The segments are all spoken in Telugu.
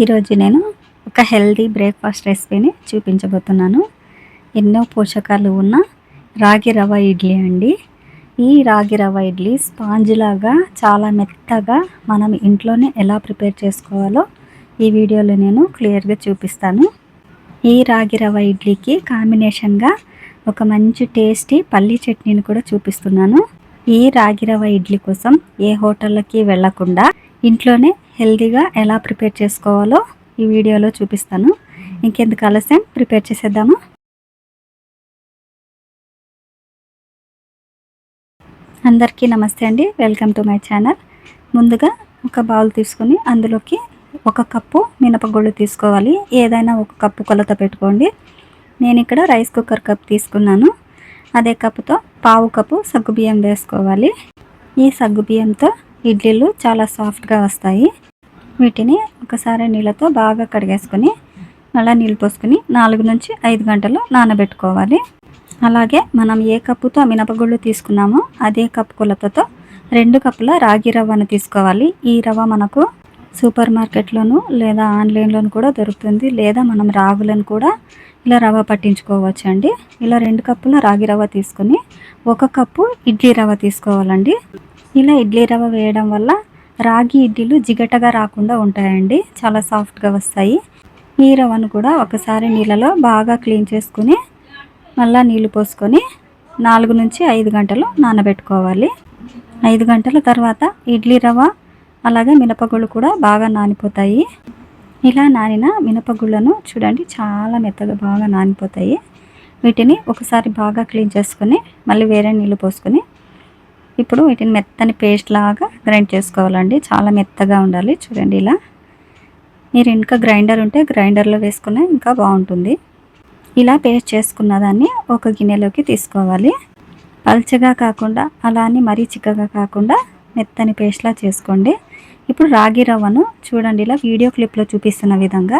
ఈరోజు నేను ఒక హెల్తీ బ్రేక్ఫాస్ట్ రెసిపీని చూపించబోతున్నాను. ఎన్నో పోషకాలు ఉన్న రాగి రవ్వ ఇడ్లీ అండి. ఈ రాగి రవ్వ ఇడ్లీ స్పాంజ్ లాగా చాలా మెత్తగా మనం ఇంట్లోనే ఎలా ప్రిపేర్ చేసుకోవాలో ఈ వీడియోలో నేను క్లియర్గా చూపిస్తాను. ఈ రాగి రవ్వ ఇడ్లీకి కాంబినేషన్గా ఒక మంచి టేస్టీ పల్లీ చట్నీని కూడా చూపిస్తున్నాను. ఈ రాగి రవ్వ ఇడ్లీ కోసం ఏ హోటళ్ళకి వెళ్ళకుండా ఇంట్లోనే హెల్తీగా ఎలా ప్రిపేర్ చేసుకోవాలో ఈ వీడియోలో చూపిస్తాను. ఇంకెందుకు ఆలస్యం, ప్రిపేర్ చేసేద్దాము. అందరికీ నమస్తే అండి, వెల్కమ్ టు మై ఛానల్. ముందుగా ఒక బౌల్ తీసుకొని అందులోకి 1 కప్పు మినపగుళ్ళు తీసుకోవాలి. ఏదైనా 1 కప్పు కొలత పెట్టుకోండి. నేను ఇక్కడ రైస్ కుక్కర్ కప్ తీసుకున్నాను. అదే కప్పుతో 1/2 కప్పు సగ్గుబియ్యం వేసుకోవాలి. ఈ సగ్గుబియ్యంతో ఇడ్లీలు చాలా సాఫ్ట్గా వస్తాయి. వీటిని ఒకసారి నీళ్ళతో బాగా కడిగేసుకొని అలా నీళ్ళు పోసుకొని 4 నుంచి 5 గంటలు నానబెట్టుకోవాలి. అలాగే మనం ఏ కప్పుతో మినపగుళ్ళు తీసుకున్నామో అదే కప్పు కొలతతో 2 కప్పుల రాగి రవ్వను తీసుకోవాలి. ఈ రవ్వ మనకు సూపర్ మార్కెట్లోను లేదా ఆన్లైన్లోను కూడా దొరుకుతుంది. లేదా మనం రాగులను కూడా ఇలా రవ్వ పట్టించుకోవచ్చు అండి. ఇలా 2 కప్పుల రాగి రవ్వ తీసుకొని 1 కప్పు ఇడ్లీ రవ్వ తీసుకోవాలండి. ఇలా ఇడ్లీ రవ్వ వేయడం వల్ల రాగి ఇడ్లీలు జిగటగా రాకుండా ఉంటాయండి, చాలా సాఫ్ట్గా వస్తాయి. ఈ రవ్వను కూడా ఒకసారి నీళ్ళలో బాగా క్లీన్ చేసుకుని మళ్ళీ నీళ్ళు పోసుకొని 4 నుంచి 5 గంటలు నానబెట్టుకోవాలి. 5 గంటల తర్వాత ఇడ్లీ రవ్వ అలాగే మినపగుళ్ళు కూడా బాగా నానిపోతాయి. ఇలా నానిన మినపగుళ్ళను చూడండి, చాలా మెత్తగా బాగా నానిపోతాయి. వీటిని ఒకసారి బాగా క్లీన్ చేసుకొని మళ్ళీ వేరే నీళ్ళు పోసుకొని ఇప్పుడు వీటిని మెత్తని పేస్ట్ లాగా గ్రైండ్ చేసుకోవాలండి. చాలా మెత్తగా ఉండాలి. చూడండి, ఇలా మీరు ఇంకా గ్రైండర్ ఉంటే గ్రైండర్లో వేసుకున్నా ఇంకా బాగుంటుంది. ఇలా పేస్ట్ చేసుకున్న దాన్ని ఒక గిన్నెలోకి తీసుకోవాలి. పల్చగా కాకుండా అలానే మరీ చిక్కగా కాకుండా మెత్తని పేస్ట్లా చేసుకోండి. ఇప్పుడు రాగి రవ్వను చూడండి, ఇలా వీడియో క్లిప్లో చూపిస్తున్న విధంగా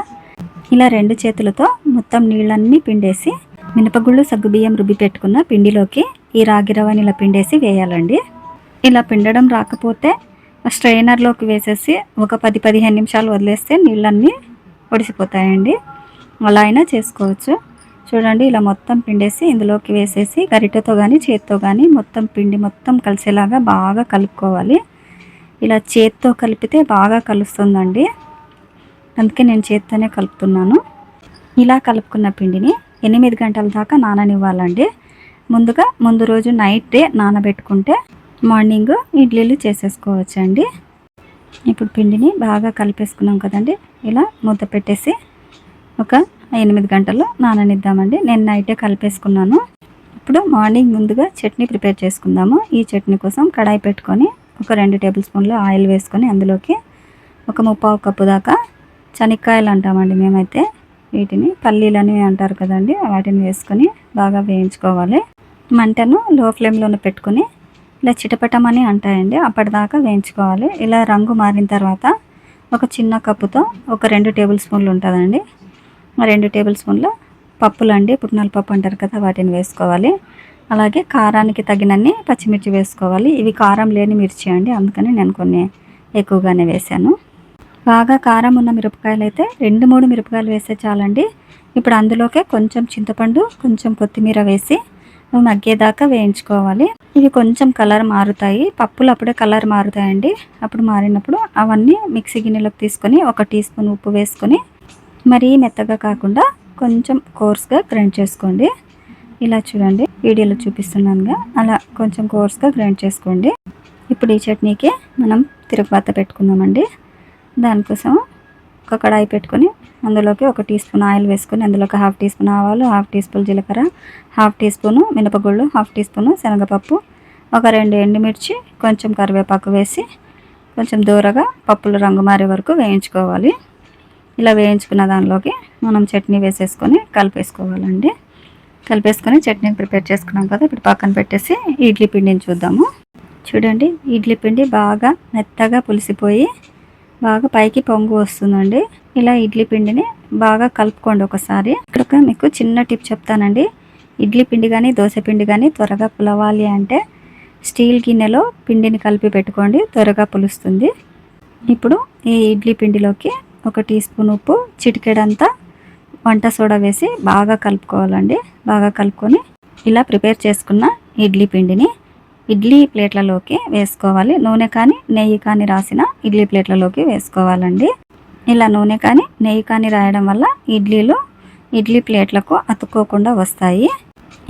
ఇలా 2 చేతులతో మొత్తం నీళ్ళన్నీ పిండేసి మినపగుళ్ళు సగ్గుబియ్యం రుబ్బి పెట్టుకున్న పిండిలోకి ఈ రాగి రవ్వని ఇలా పిండేసి వేయాలండి. ఇలా పిండడం రాకపోతే స్ట్రైనర్లోకి వేసేసి ఒక 10-15 నిమిషాలు వదిలేస్తే నీళ్ళన్నీ ఒడిసిపోతాయండి. అలా అయినా చేసుకోవచ్చు. చూడండి, ఇలా మొత్తం పిండేసి ఇందులోకి వేసేసి గరిటెతో కానీ చేత్తో కానీ మొత్తం పిండి మొత్తం కలిసేలాగా బాగా కలుపుకోవాలి. ఇలా చేత్తో కలిపితే బాగా కలుస్తుందండి, అందుకే నేను చేత్తోనే కలుపుతున్నాను. ఇలా కలుపుకున్న పిండిని 8 గంటల దాకా నాననివ్వాలండి. ముందు రోజు నైటే నానబెట్టుకుంటే మార్నింగ్ ఇడ్లీలు చేసేసుకోవచ్చండి. ఇప్పుడు పిండిని బాగా కలిపేసుకున్నాం కదండి, ఇలా మూత పెట్టేసి ఒక 8 గంటలు నాననిద్దామండి. నేను నైటే కలిపేసుకున్నాను. ఇప్పుడు మార్నింగ్ ముందుగా చట్నీ ప్రిపేర్ చేసుకుందాము. ఈ చట్నీ కోసం కడాయి పెట్టుకొని ఒక 2 టేబుల్ స్పూన్లు ఆయిల్ వేసుకొని అందులోకి ఒక 3/4 కప్పు దాకా శనక్కాయలు అంటామండి మేమైతే, వీటిని పల్లీలని అంటారు కదండి, వాటిని వేసుకొని బాగా వేయించుకోవాలి. మంటను లో ఫ్లేమ్లోనే పెట్టుకొని ఇలా చిటపటమని అంటాయండి, అప్పటిదాకా వేయించుకోవాలి. ఇలా రంగు మారిన తర్వాత ఒక చిన్న కప్పుతో ఒక 2 టేబుల్ స్పూన్లు ఉంటుందండి, 2 టేబుల్ స్పూన్ల పప్పులండి, పుట్నాల పప్పు అంటారు కదా, వాటిని వేసుకోవాలి. అలాగే కారానికి తగినన్ని పచ్చిమిర్చి వేసుకోవాలి. ఇవి కారం లేని మిర్చి అండి, అందుకని నేను కొన్ని ఎక్కువగానే వేసాను. బాగా కారం ఉన్న మిరపకాయలు అయితే 2-3 మిరపకాయలు వేస్తే చాలండి. ఇప్పుడు అందులోకే కొంచెం చింతపండు, కొంచెం కొత్తిమీర వేసి మగ్గేదాకా వేయించుకోవాలి. ఇవి కొంచెం కలర్ మారుతాయి, పప్పులు అప్పుడే కలర్ మారుతాయండి. అప్పుడు మారినప్పుడు అవన్నీ మిక్సీ గిన్నెలోకి తీసుకొని 1 టీ స్పూన్ ఉప్పు వేసుకొని మరీ మెత్తగా కాకుండా కొంచెం కోర్స్గా గ్రైండ్ చేసుకోండి. ఇలా చూడండి, వీడియోలో చూపిస్తున్నానుగా, అలా కొంచెం కోర్స్గా గ్రైండ్ చేసుకోండి. ఇప్పుడు ఈ చట్నీకి మనం తిరుగుబాత పెట్టుకుందామండి. దానికోసం ఒక కడాయి పెట్టుకొని అందులోకి 1 టీ స్పూన్ ఆయిల్ వేసుకొని అందులోకి 1/2 టీ స్పూన్ ఆవాలు, 1/2 టీ స్పూన్ జీలకర్ర, 1/2 టీ స్పూను మినపగుళ్ళు, 1/2 టీ స్పూను శనగపప్పు, ఒక 2 ఎండుమిర్చి, కొంచెం కరివేపాకు వేసి కొంచెం దూరగా పప్పులు రంగు మారే వరకు వేయించుకోవాలి. ఇలా వేయించుకున్న దానిలోకి మనం చట్నీ వేసేసుకొని కలిపేసుకోవాలండి. కలిపేసుకొని చట్నీని ప్రిపేర్ చేసుకున్నాం కదా, ఇప్పుడు పక్కన పెట్టేసి ఇడ్లీ పిండిని చూద్దాము. చూడండి, ఇడ్లీ పిండి బాగా మెత్తగా పులిసిపోయి బాగా పైకి పొంగు వస్తుందండి. ఇలా ఇడ్లీ పిండిని బాగా కలుపుకోండి ఒకసారి. ఇక్కడ మీకు చిన్న టిప్ చెప్తానండి. ఇడ్లీ పిండి కానీ దోశ పిండి కానీ త్వరగా పులవాలి అంటే స్టీల్ గిన్నెలో పిండిని కలిపి పెట్టుకోండి, త్వరగా పులుస్తుంది. ఇప్పుడు ఈ ఇడ్లీ పిండిలోకి 1 టీ స్పూన్ ఉప్పు, చిటికెడంతా వంట సోడా వేసి బాగా కలుపుకోవాలండి. బాగా కలుపుకొని ఇలా ప్రిపేర్ చేసుకున్న ఇడ్లీ పిండిని ఇడ్లీ ప్లేట్లలోకి వేసుకోవాలి. నూనె కానీ నెయ్యి కానీ రాసిన ఇడ్లీ ప్లేట్లలోకి వేసుకోవాలండి. ఇలా నూనె కానీ నెయ్యి కానీ రాయడం వల్ల ఇడ్లీ ప్లేట్లకు అతుక్కోకుండా వస్తాయి.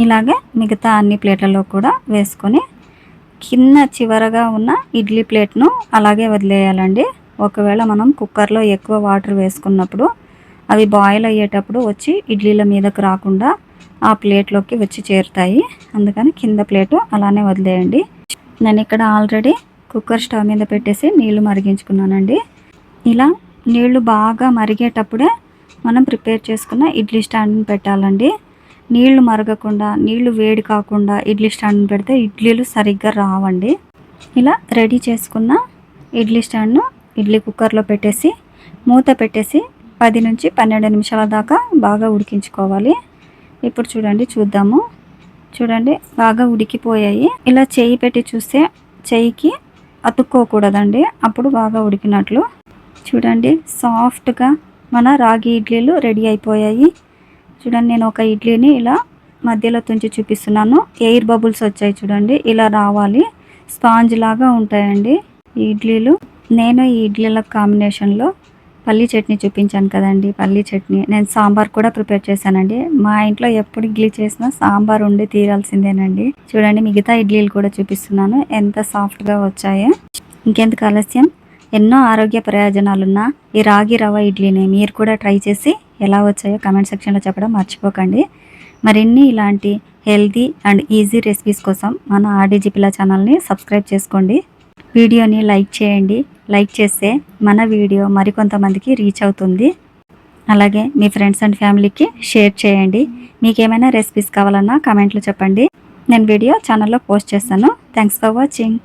ఇలాగే మిగతా అన్ని ప్లేట్లలో కూడా వేసుకొని కింద చివరగా ఉన్న ఇడ్లీ ప్లేట్ను అలాగే వదిలేయాలండి. ఒకవేళ మనం కుక్కర్లో ఎక్కువ వాటర్ వేసుకున్నప్పుడు అవి బాయిల్ అయ్యేటప్పుడు వచ్చి ఇడ్లీల మీదకు రాకుండా ఆ ప్లేట్లోకి వచ్చి చేరుతాయి. అందుకని కింద ప్లేటు అలానే వదిలేయండి. నేను ఇక్కడ ఆల్రెడీ కుక్కర్ స్టవ్ మీద పెట్టేసి నీళ్లు మరిగించుకున్నానండి. ఇలా నీళ్లు బాగా మరిగేటప్పుడే మనం ప్రిపేర్ చేసుకున్న ఇడ్లీ స్టాండ్ని పెట్టాలండి. నీళ్లు మరగకుండా, నీళ్లు వేడి కాకుండా ఇడ్లీ స్టాండ్ని పెడితే ఇడ్లీలు సరిగ్గా రావండి. ఇలా రెడీ చేసుకున్న ఇడ్లీ స్టాండ్ను ఇడ్లీ కుక్కర్లో పెట్టేసి మూత పెట్టేసి 10 నుంచి 12 నిమిషాల దాకా బాగా ఉడికించుకోవాలి. ఇప్పుడు చూద్దాము. చూడండి బాగా ఉడికిపోయాయి. ఇలా చెయ్యి పెట్టి చూస్తే చెయ్యికి అతుక్కోకూడదండి, అప్పుడు బాగా ఉడికినట్లు. చూడండి సాఫ్ట్గా మన రాగి ఇడ్లీలు రెడీ అయిపోయాయి. చూడండి నేను ఒక ఇడ్లీని ఇలా మధ్యలో తుంచి చూపిస్తున్నాను. ఎయిర్ బబుల్స్ వచ్చాయి చూడండి, ఇలా రావాలి. స్పాంజ్ లాగా ఉంటాయండి ఈ ఇడ్లీలు. నేను ఈ ఇడ్లీల కాంబినేషన్లో పల్లీ చట్నీ చూపించాను కదండి, పల్లీ చట్నీ. నేను సాంబార్ కూడా ప్రిపేర్ చేశానండి. మా ఇంట్లో ఎప్పుడు ఇడ్లీ చేసినా సాంబార్ ఉండి తీరాల్సిందేనండి. చూడండి మిగతా ఇడ్లీలు కూడా చూపిస్తున్నాను, ఎంత సాఫ్ట్గా వచ్చాయో. ఇంకెందుకు ఆలస్యం, ఎన్నో ఆరోగ్య ప్రయోజనాలున్న ఈ రాగి రవ్వ ఇడ్లీని మీరు కూడా ట్రై చేసి ఎలా వచ్చాయో కామెంట్ సెక్షన్లో చెప్పడం మర్చిపోకండి. మరిన్ని ఇలాంటి హెల్తీ అండ్ ఈజీ రెసిపీస్ కోసం మన ఆర్డీజీ పిల్ల ఛానల్ని సబ్స్క్రైబ్ చేసుకోండి. వీడియోని లైక్ చేయండి. లైక్ చేస్తే మన వీడియో మరికొంతమందికి రీచ్ అవుతుంది. అలాగే మీ ఫ్రెండ్స్ అండ్ ఫ్యామిలీకి షేర్ చేయండి. మీకు ఏమైనా రెసిపీస్ కావాలన్నా కామెంట్లో చెప్పండి, నేను వీడియో ఛానల్లో పోస్ట్ చేస్తాను. Thanks for watching.